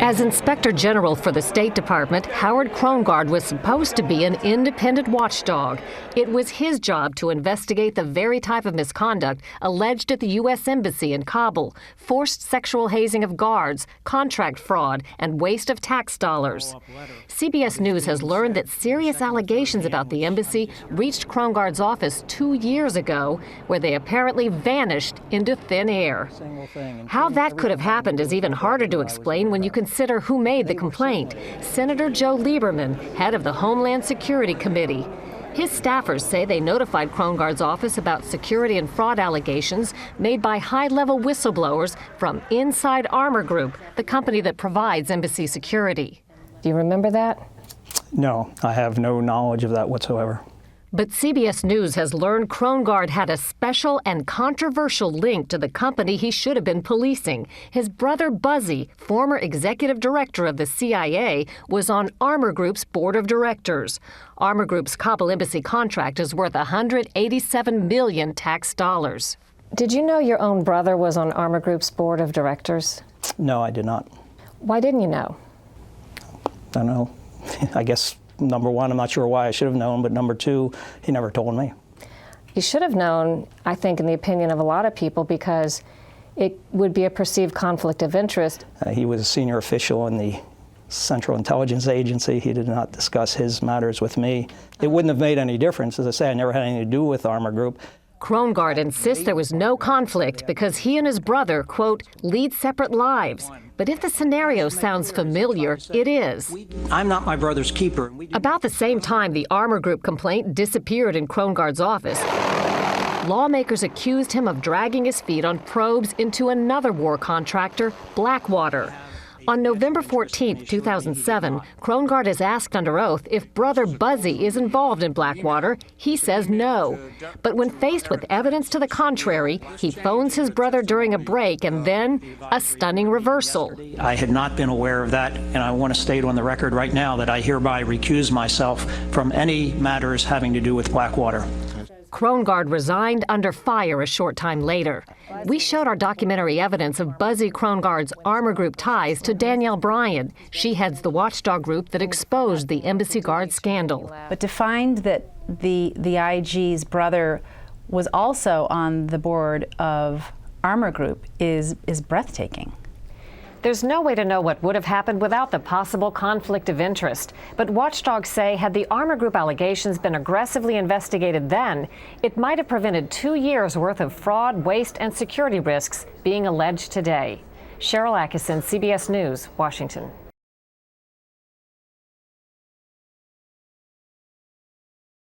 As Inspector General for the State Department, Howard Krongar was supposed to be an independent watchdog. It was his job to investigate the very type of misconduct alleged at the U.S. Embassy in Kabul: forced sexual hazing of guards, contract fraud, and waste of tax dollars. CBS News has learned that serious allegations about the embassy reached Krongar's office 2 years ago, where they apparently vanished into thin air. How that could have happened is even harder to explain when you consider who made the complaint: Senator Joe Lieberman, head of the Homeland Security Committee. His staffers say they notified Krongar's office about security and fraud allegations made by high-level whistleblowers from Inside Armor Group, the company that provides embassy security. Do you remember that? No, I have no knowledge of that whatsoever. But CBS News has learned Krongar had a special and controversial link to the company he should have been policing. His brother Buzzy, former executive director of the CIA, was on Armor Group's board of directors. Armor Group's Kabul embassy contract is worth $187 million tax dollars. Did you know your own brother was on Armor Group's board of directors? No, I did not. Why didn't you know? I don't know. I guess, number one, I'm not sure why I should have known, but number two, he never told me. You should have known, I think, in the opinion of a lot of people, because it would be a perceived conflict of interest. He was a senior official in the Central Intelligence Agency. He did not discuss his matters with me. It wouldn't have made any difference. As I say, I never had anything to do with Armor Group. Krongar insists there was no conflict because he and his brother, quote, lead separate lives. But if the scenario sounds familiar, it is. I'm not my brother's keeper. About the same time the Armor Group complaint disappeared in Krongar's office, lawmakers accused him of dragging his feet on probes into another war contractor, Blackwater. On November 14, 2007, Krongar is asked under oath if brother Buzzy is involved in Blackwater. He says no. But when faced with evidence to the contrary, he phones his brother during a break, and then a stunning reversal. I had not been aware of that, and I want to state on the record right now that I hereby recuse myself from any matters having to do with Blackwater. Krongar resigned under fire a short time later. We showed our documentary evidence of Buzzy Krongar's Armor Group ties to Danielle Bryan. She heads the watchdog group that exposed the embassy guard scandal. But to find that the IG's brother was also on the board of Armor Group is breathtaking. There's no way to know what would have happened without the possible conflict of interest. But watchdogs say had the Armor Group allegations been aggressively investigated then, it might have prevented 2 years' worth of fraud, waste, and security risks being alleged today. Sharyl Attkisson, CBS News, Washington.